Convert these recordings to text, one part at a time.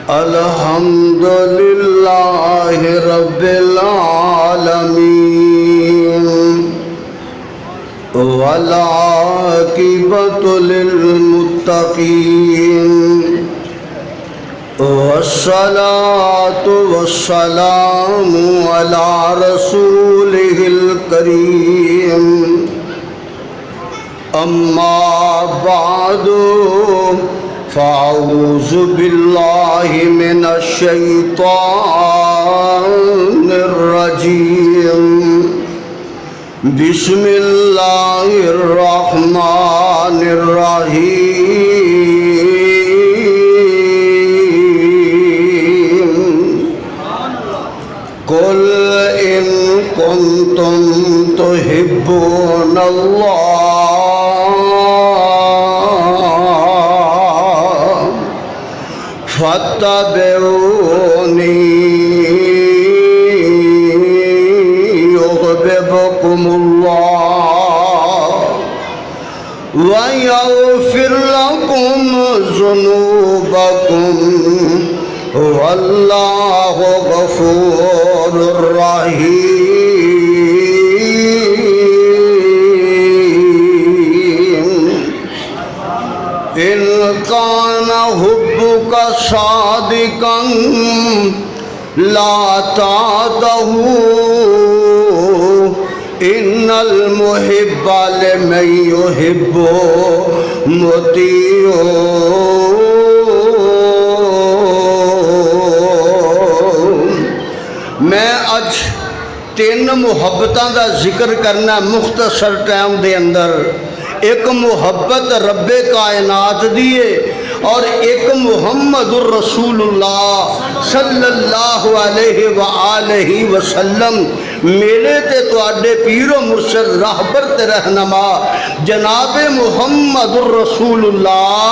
الحمدللہ رب العالمین والعاقبۃ للمتقین والصلاة والسلام علی رسولہ الکریم اما بعد فاعوذ باللہ من الشیطان الرجیم بسم اللہ الرحمن الرحیم قل ان کنتم تحبون اللہ فاتبعونی یحببکم اللہ ویغفر لکم ذنوبکم واللہ غفور رحیم ان کان حبک صادقا لا تعتہ ان المحب لمن یحب مطیع میں اج تین محبتاں دا ذکر کرنا مختصر ٹائم دے اندر۔ ایک محبت رب کائنات دیئے اور ایک محمد الرسول اللہ صلی اللہ علیہ وآلہ وسلم میرے تے تو آڈے پیر و مرشد راہبر تے رہنما جناب محمد الرسول اللہ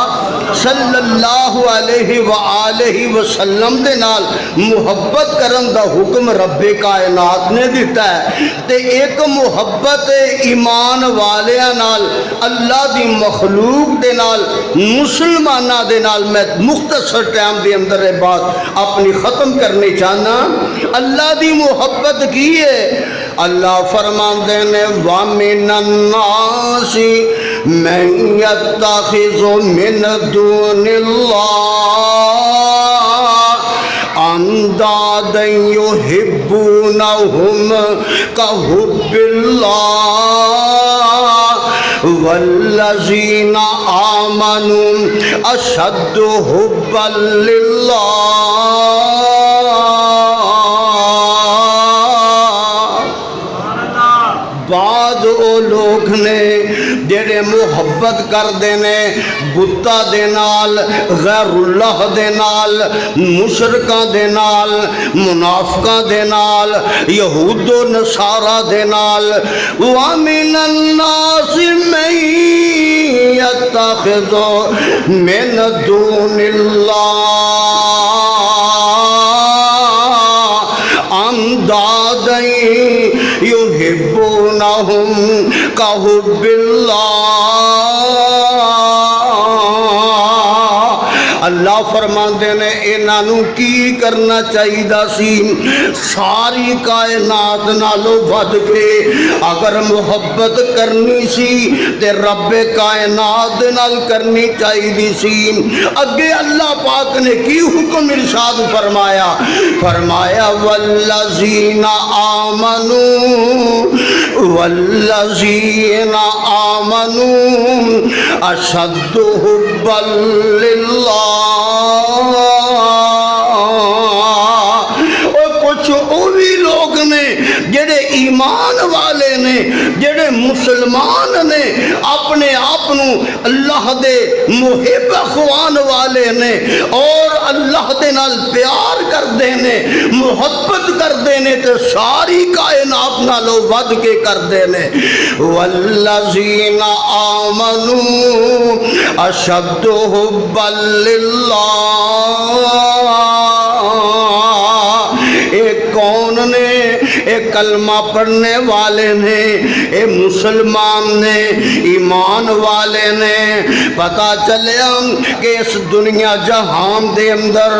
صلی اللہ علیہ وآلہ وسلم دے نال محبت کرن دا حکم رب کائنات نے دیتا ہے تے ایک محبت ایمان والیاں نال اللہ دی مخلوق دے نال مسلمانہ دے نال میں مختصر ٹائم دے اندر بات اپنی ختم کرنے چاہنا۔ اللہ دی محبت کی ہے، اللہ فرمان دینے وَمِنَ النَّاسِ مَن يَتَّخِذُ مِن دُونِ اللَّهِ أَندَادًا يُحِبُّونَهُمْ كَحُبِّ اللَّهِ والذین آمنوا اشد حبا للہ۔ بعد او لوگ نے جڑے محبت کر دینے بتا دے نال، غیر اللہ دے نال، مشرکاں دے نال، منافقاں دے نال، یہود و نصارہ دے نال۔ وَمِنَ النَّاسِ مَن يَتَّخِذُ مِن دُونِ اللَّهِ أَندَادًا يُحِبُّونَهُمْ كَحُبِّ اللَّهِ۔ اللہ فرماندے نے انہوں کی کرنا چاہیے سی، ساری کائنات نالو ود کے اگر محبت کرنی سی تے رب کائنات نال کرنی چاہیے سی۔ اگے اللہ پاک نے کی حکم ارشاد فرمایا، فرمایا والذین آمنوا اشد حبا للہ۔ اور کچھ اوہی لوگ نے جڑے ایمان والے نے، جڑے مسلمان نے، اپنے آپنوں اللہ دے محب اخوان والے نے اور اللہ دے نال پیار کر دینے، محبت کر دینے تے ساری کائنات نالو ود کے کر دینے۔ والذین آمنوا اشد حبا للہ۔ ایک کون نے، ایک کلمہ پڑھنے والے نے، اے مسلمان نے، ایمان والے نے، پتہ چلے کہ اس دنیا جہان دے اندر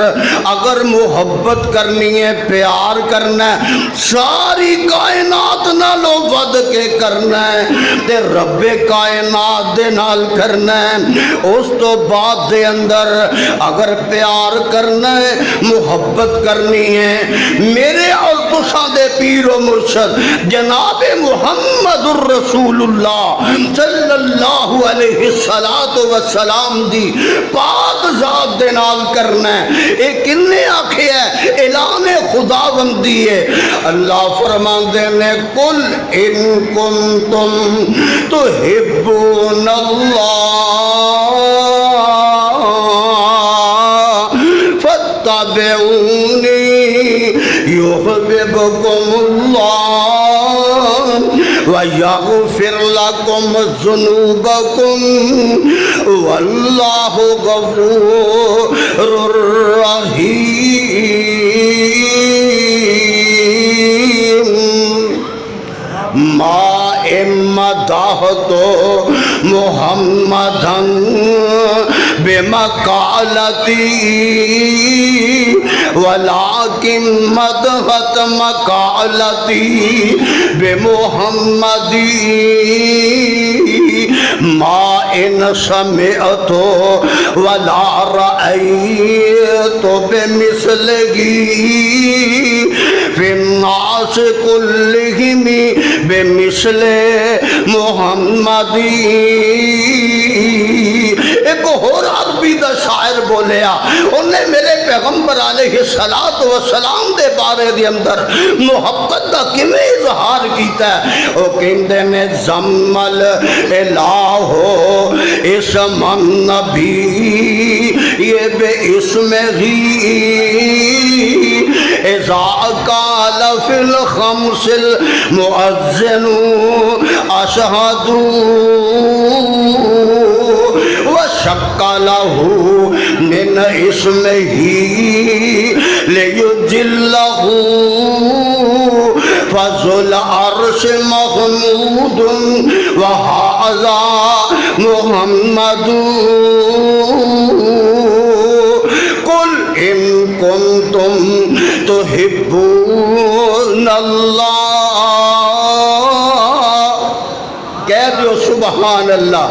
اگر محبت کرنی ہے، پیار کرنا ہے، ساری کائنات نالوں ود کے کرنا ہے تے رب کائنات دے نال کرنا ہے۔ اس تو بعد دے اندر اگر پیار کرنا ہے، محبت کرنی ہے، میرے اور تساں دے پیر و مرشد جناب محمد الرسول اللہ صلی اللہ علیہ السلام دی پاک ذات دے نال کرنا ہے۔ ایک انہیں آکھے ہے اعلان خداوندی ہے، اللہ فرماندے نے قل ان کنتم تحبون اللہ فاتبعونی یحببکم اللہ وَيَغْفِرْ لَكُمْ ذُنُوبَكُمْ وَاللَّهُ غَفُورٌ رَحِيمٌ۔ ما امدحت محمدًا بمقالتی ولكن مدحت مقالتی بمحمدی ما ان سمعت ولا رأيت بمثله في الناس كلهم بمثل محمدی۔ ایک اور عربی دا شاعر بولیا، انہیں میرے پیغمبر علیہ السلام دے بارے دے اندر محبت دا کیویں اظہار کیتا ہے۔ وہ کہندے نے زمل الہ اسم النبی یہ بے اسم ہی اذا قال فی الخمس المؤذن اشہد وشق له من اسمه ليجله فذو العرش محمود وهذا محمد قل ان کنتم تحبون اللہ، کہہ دو سبحان اللہ۔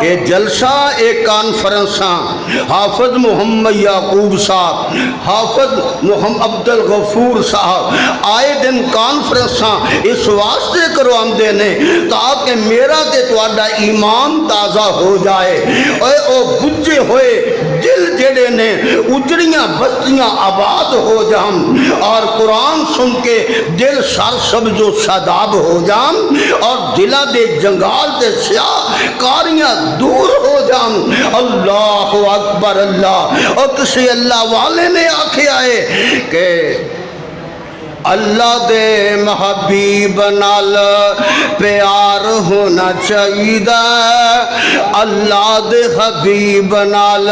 یہ جلسہ ایک کانفرنساں حافظ محمد یعقوب صاحب، حافظ محمد عبد الغفور صاحب آئے دن کانفرنساں اس واسطے کرو آمدے نے تاکہ میرا تے تواڈا ایمان تازہ ہو جائے، او گجے ہوئے دل جڑے نے اجڑیاں بستیاں آباد ہو جان اور قرآن سن کے دل سر سبز و شاداب ہو جان اور دلہ دے جنگال دے سیاہ کاریاں دور ہو جان۔ اللہ اکبر اللہ۔ اور کسی اللہ والے نے آکھے آئے کہ اللہ دے محبیب نال پیار ہونا چاہیدہ، اللہ دے حبیب نال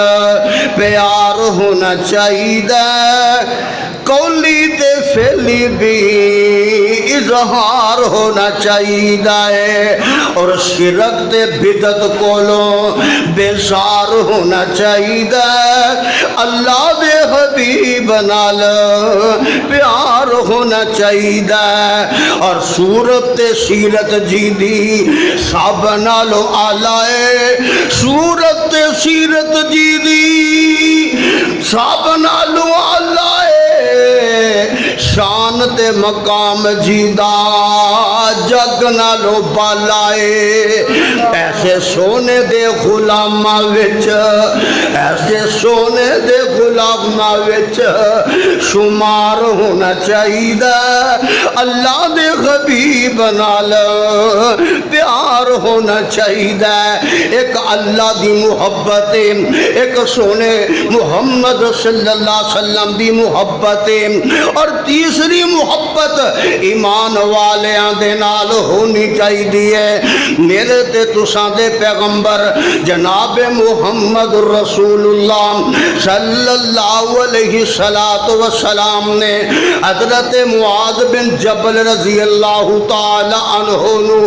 پیار ہونا چاہیدہ، قولی تے فعلی بھی اظہار ہونا چاہیدہ ہے اور شرک تے بدعت کولوں بیزار ہونا چاہیدہ، اللہ دے حبیب نال پیار ہونا چاہیدہ اور صورت سیرت جی دی سب نالو آلائے، صورت سیرت جی دی سب نالو آلائے، شان تے مقام جیدہ جگ نالو بالائے، ایسے سونے دے غلامہ وچ، ایسے سونے دے غلامہ وچ شمار ہونا چاہیدہ، اللہ دے حبیب نال پیار ہونا چاہیدہ، ایک اللہ دی محبت، ایک سونے محمد صلی اللہ علیہ وسلم دی محبت اور تیسری محبت ایمان والیاں دے نال ہونی چاہیے۔ میرے تے تساں دے پیغمبر جناب محمد رسول اللہ صلی اللہ علیہ وسلم نے حضرت معاذ بن جبل رضی اللہ تعالی عنہ نو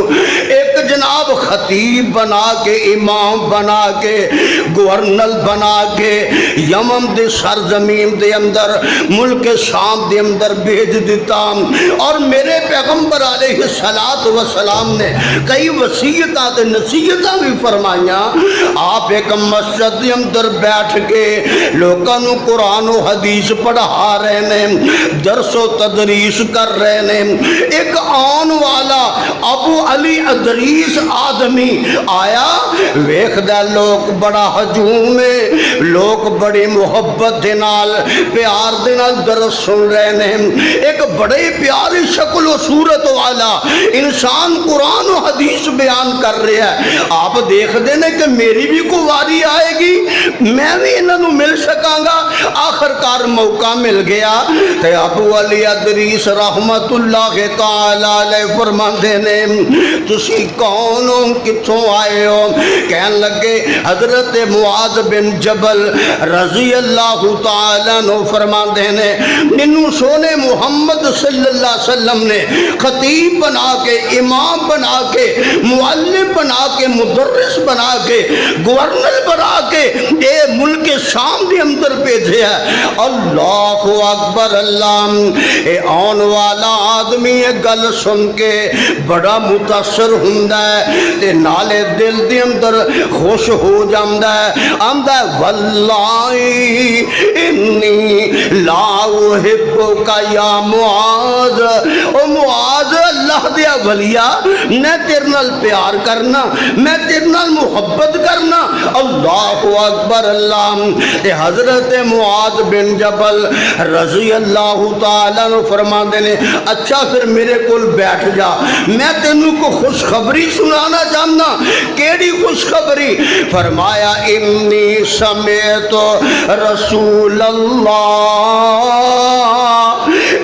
ایک جناب خطیب بنا کے، امام بنا کے، گورنر بنا کے یمن دے سرزمین دے اندر، ملک شام دے اندر بھیج دیتا۔ اور میرے پیغمبر علیہ السلام نے کئی وصیتاں تے نصیحتاں بھی فرمائیاں۔ آپ ایک مسجد دے اندر بیٹھ کے لوگوں کو قرآن و حدیث پڑھا رہے ہیں، درس و تدریس کر رہے ہیں۔ ایک آن والا ابو علی ادریس آدمی آیا، ویکھدا لوگ بڑا ہجوم ہے، لوگ بڑی محبت دے نال پیار دے نال درس سن رہے ہیں۔ ایک بڑے پیاری شکل و صورت والا انسان قرآن و حدیث بیان کر رہا ہے۔ آپ دیکھ دینے کہ میری بھی کوئی واری آئے گی، میں بھی انہوں مل سکاں گا۔ آخر کار موقع مل گیا تے ابو علی ادریس رحمت اللہ تعالی علیہ فرماندے نے تسی کون ہو، کتھوں آئے ہو؟ کہنے لگے حضرت معاذ بن جبل رضی اللہ تعالی عنہ فرماندے نے ننو سونے محمد صلی اللہ علیہ وسلم نے خطیب بنا کے، امام بنا کے، معلم بنا کے، مدرس بنا کے، گورنر بنا کے اے ملک شام دے اندر بھیجے ہے۔ اللہ اکبر اللہ۔ اے آن والا آدمی یہ گل سن کے بڑا متاثر ہوندا ہے تے نالے دل دے اندر خوش ہو جاندا ہے، آندا ہے واللہ انی لا احبک یا معاذ، او معاذ اللہ دے ولیاء میں تیرے نال پیار کرنا، میں تیرے نال محبت کرنا۔ اللہ اکبر اللہ۔ اے حضرت معاذ بن جبل رضی اللہ تعالیٰ عنہ فرماندے نے اچھا پھر میرے کول بیٹھ جا، میں تینوں کو خوشخبری سنانا چاہنا۔ کیڑی خوشخبری؟ فرمایا انی سمعت رسول اللہ،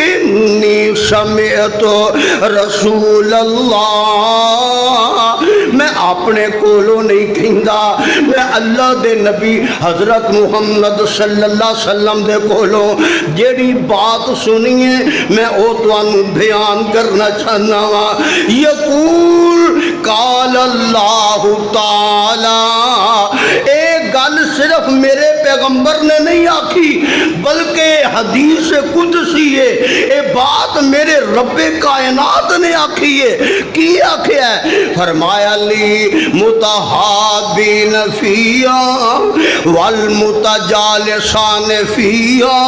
انی سمعت رسول اللہ، میں اپنے کولوں نہیں کہندا، میں اللہ دے نبی حضرت محمد صلی اللہ علیہ وسلم دے کولوں جیڑی بات سنی ہے میں او تانوں بیان کرنا چاہنا وا۔ یقول قال اللہ تعالی، اے گل صرف میرے پیغمبر نے نہیں آکھی بلکہ حدیث قدسی ہے، اے بات میرے رب کائنات نے آکھی ہے۔ کی آکھیا ہے؟ فرمایا لی متحابین فیہا والمتجالسان فیہا،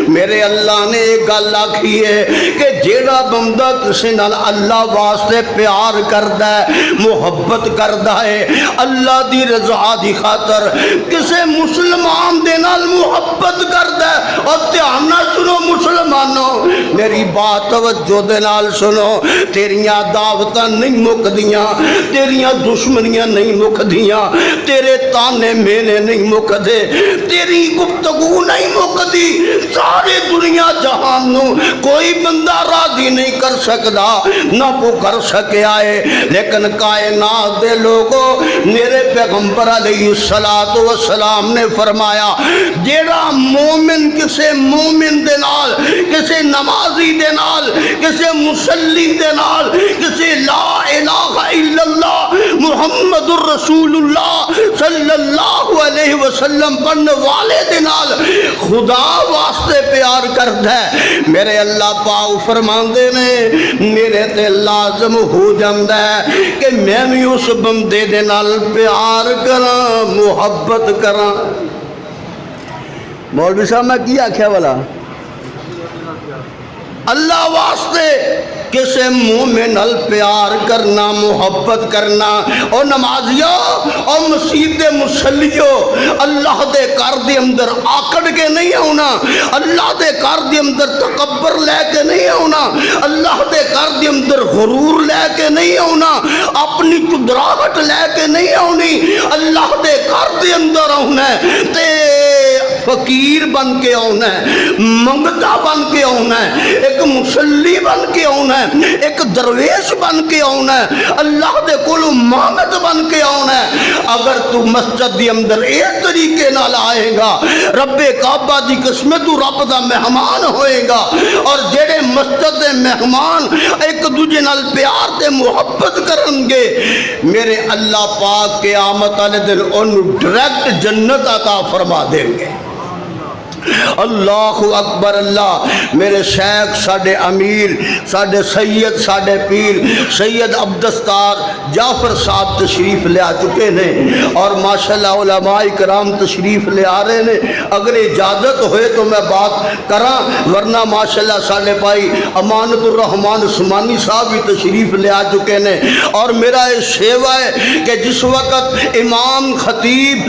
میرے اللہ نے ایک گل آکھی ہے کہ جیڑا بندہ کسی نال اللہ واسطے پیار کردا ہے، محبت کردا ہے، اللہ دی رضا دی خاطر کسے مسلمان دے نال محبت کردا ہے۔ اور دھیان نال سنو مسلمانوں، میری بات توجہ دے نال سنو، تیریاں دعوتاں نہیں مکدیاں، تیریاں دشمنیاں نہیں مکدیاں، تیرے تانے مینے نہیں مکدے، تیری گفتگو نہیں مکدی، ساری دنیا جہان نو کوئی بندہ راضی نہیں کر سکدا، نہ کو کر سکیا ہے، لیکن کائنات دے لوگوں میرے پیغمبر علیہ السلام نے فرمایا جیڑا مومن کسے مومن دے نال، کسے نمازی دے نال، کسے مسلی دے نال، کسے لا الہ الا اللہ محمد الرسول اللہ صلی اللہ علیہ وسلم پڑھنے والے دے نال خدا واسطے پیار کرتا ہے، میرے اللہ پاک فرماندے نے میرے تے لازم ہو جاندا ہے کہ میں بھی اس بندے دے نال پیار کراں، محبت کراں۔ مولوی صاحب میں کی آکھیا والا اللہ واسطے کسے مومن نال پیار کرنا، محبت کرنا۔ اور نمازیوں اور مسجد دے مسلیوں، اللہ دے گھر دے اندر آکڑ کے نہیں ہونا، اللہ دے گھر دے اندر تکبر لے کے نہیں ہونا، اللہ دے گھر دے اندر غرور لے کے نہیں ہونا، اپنی چدراہٹ لے کے نہیں ہونی، اللہ دے گھر دے اندر ہونا ہے تے فقیر بن کے آنا ہے، منگتا بن کے آنا ہے، ایک مسلی بن کے آنا ہے، ایک درویش بن کے آنا ہے، اللہ دے کولو مامت بن کے آنا ہے۔ اگر تو مسجد دی اندر ایک طریقے نال آئے گا، رب کعبہ دی قسم تو رب دا مہمان ہوئے گا، اور جڑے مسجد دے مہمان ایک دوجے نال پیار تے محبت کرن گے، میرے اللہ پاک قیامت والے دن انہوں ڈائریکٹ جنت عطا فرما دیں گے۔ اللہ اکبر اللہ۔ میرے شیخ ساڈے امیر ساڈے سید ساڈے پیر سید عبدالستار جعفر صاحب تشریف لے آ چکے ہیں، اور ماشاءاللہ علماء کرام تشریف لے آ رہے ہیں۔ اگر اجازت ہوئے تو میں بات کراں، ورنہ ماشاءاللہ ساڈے بھائی امانت الرحمان عثمانی صاحب بھی تشریف لے آ چکے ہیں، اور میرا یہ شیوا ہے کہ جس وقت امام خطیب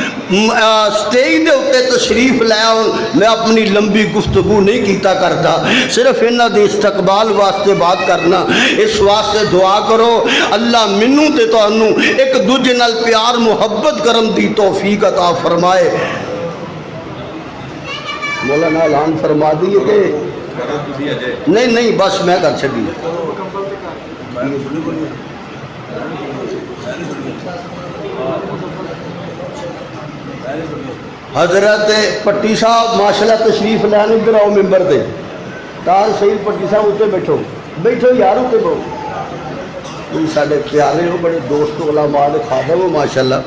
سٹیج دے اوتے تشریف لے آؤں، میں اپنی لمبی گفتگو نہیں کیتا کرتا، صرف انہاں دے استقبال واسطے بات کرنا۔ اس واسطے دعا کرو اللہ منوں تے تانوں ایک دوجے نال پیار محبت کرن دی توفیق عطا فرمائے۔ مولانا اعلان فرما دیے کہ نہیں بس میں کر چھڈی۔ حضرت پٹی صاحب ماشاءاللہ تشریف لین ادھر آؤ ممبر تے، تار سید پٹی صاحب اتنے بیٹھو یار اتنے بہو، سارے پیارے ہو بڑے دوست علماء دے خادم ہو ماشاءاللہ۔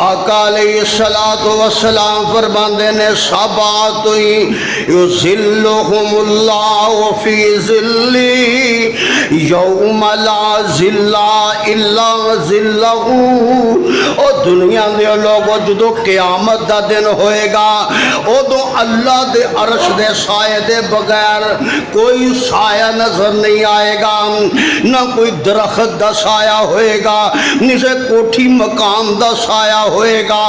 آقا علیہ السلام فرماندے نے سبعۃ یظلھم اللہ فی ظلہ یوم لا ظل الا ظلہ۔ او دنیا دے لوگوں جدو قیامت دا دن ہوئے گا، ادو اللہ دے عرش دے سائے دے بغیر کوئی سایہ نظر نہیں آئے گا، نہ کوئی درخت دا سایہ ہوئے گا، نہ سے کوٹھی مقام دا سایہ ہوئے گا۔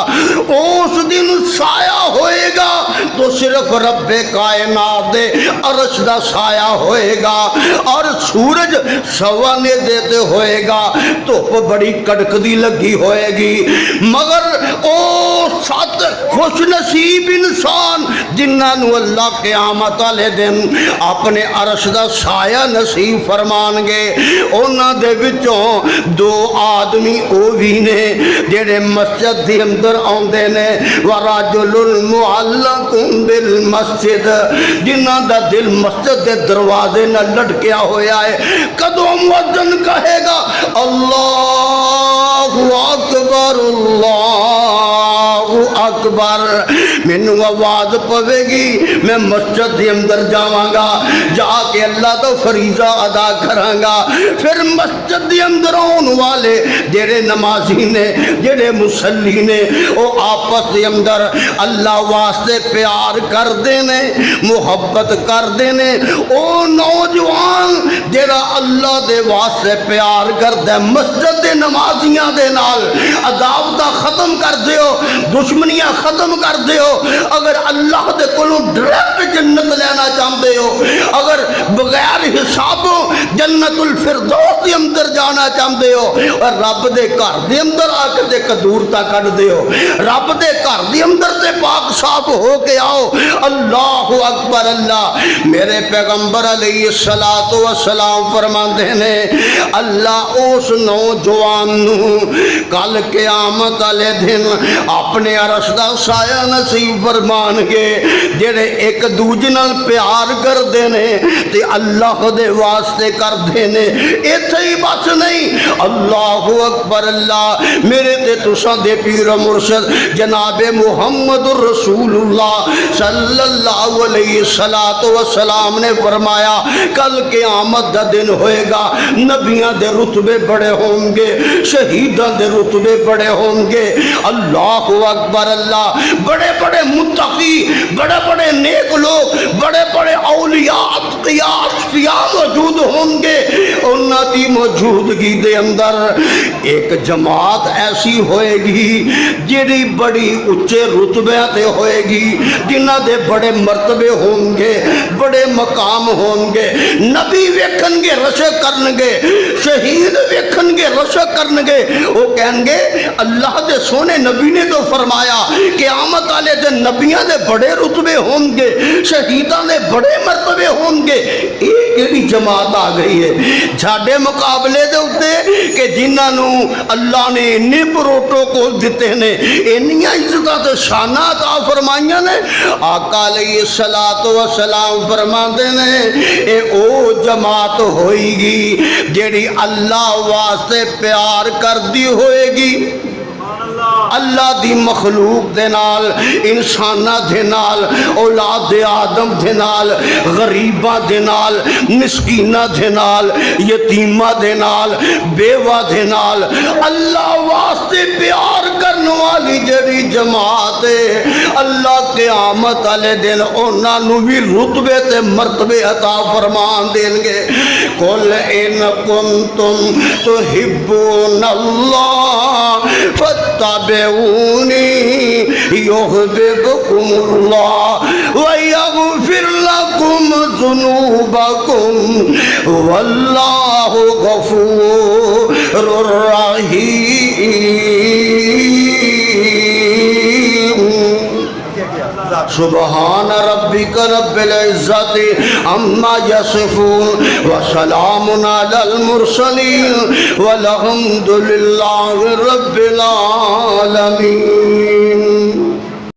اس دن سایہ ہوئے گا تو صرف رب کائنات دے عرش دا سایہ ہوئے گا، اور سورج سوانے دیتے ہوئے گا، دھوپ بڑی کڑکدی لگی ہوئے گی، مگر او سات خوش نصیب انسان جنہاں نو اللہ قیامت والے دن اپنے عرش دا سایہ نصیب فرمان گے۔ انہاں دے وچوں دو آدمی او بھی نے جڑے مسجد دے اندر آندے نے، وَرَجُلٌ مُعَلَّقٌ بِالْمَسْجِدِ، جنہاں دا دل مسجد دے دروازے نہ لٹکیا ہویا ہے، کدوں مؤذن کہے گا اللہ اکبر اللہ اکبر، مینوں آواز پوے گی، میں مسجد دے اندر جاواں گا، جا کے اللہ تو فریضہ ادا کراں گا۔ پھر مسجد دے اندر آن والے جڑے نمازی نے جڑے مسلی نے وہ آپس دے اندر اللہ واسطے پیار کر دینے محبت کر دینے۔ او نوجوان جڑا اللہ دے واسطے پیار کر دے مسجد دے نمازیاں دے نال عداوتاں ختم کر دیو، دشمنیاں ختم کر دیو۔ اگر اللہ دے کولوں ڈائریکٹ جنت لینا چاہتے ہو، اگر بغیر حسابوں جنت الفردوس دے اندر جانا چاہتے ہو، اور رب دے گھر دے اندر آ کے تے قدورتا کڈ دیو، رب دے گھر دے اندر تے پاک صاف ہو کے آؤ۔ اللہ اکبر اللہ۔ میرے پیغمبر علیہ السلام فرماندے نے اللہ اس نوجوان نو کل قیامت والے دن اپنے عرش دا سایہ نصیب فرمان گے جڑے ایک دوجے نال پیار کردے نے تے اللہ دے واسطے کردے نے۔ ایتھے ہی بس نہیں، اللہ اکبر اللہ۔ میرے تے تساں دے پیر مرشد جناب محمد الرسول اللہ صلی اللہ علیہ وسلم نے فرمایا کل قیامت دا دن ہوئے گا، نبیاں دے رتبے بڑے ہوں گے، شہیداں دے رتبے بڑے ہوں گے۔ اللہ اکبر اللہ۔ بڑے بڑے متقی، بڑے بڑے نیک لوگ، بڑے بڑے اولیاء اتقیاء اصفیاء موجود ہوں گے، انہاں دی موجودگی دے اندر ایک جماعت ایسی ہوئے گی جڑی بڑی اچے رتبے تے ہوئے گی، جنہاں دے بڑے مرتبے ہوں گے، بڑے مقام ہوں گے، نبی ویکھن گے رشک کرن گے، شہید ویکھن گے رشک کرن گے، وہ کہیں گے اللہ دے سونے نبی نے تو فرمایا قیامت والے دن نبیاں دے بڑے رتبے ہوں گے، شہیداں دے بڑے مرتبے ہوں گے۔ ایک ایڑی جماعت آ گئی ہے جھاڑے مقابلے دے اتے کہ جنہاں نو اللہ نے انی پروٹوکول دیتے ہیں، انیاں عزتاں تے شاناں عطا فرمائیاں نے۔ آقا علیہ السلام فرماندے نے اے او جماعت ہوئے گی جیڑی اللہ واسطے پیار کر دی ہوئے گی، اللہ دی مخلوق دے نال، انسانہ دے نال، اولاد آدم دے نال، غریبہ دے نال، مسکینہ دے نال، یتیمہ دے نال، بیوہ دے نال، اللہ واسطے پیار کرنے والی جڑی جماعت ہے، اللہ قیامت والے دن انہاں نو بھی رتبے تے مرتبے عطا فرمان دیں گے۔ قل ان کنتم تحبون اللہ فاتبعونی یحببکم اللہ ویغفر لکم ذنوبکم واللہ غفور رحیم۔ سبحان ربک رب العزت عما یصفون وسلام علی المرسلین والحمد للہ رب العالمین۔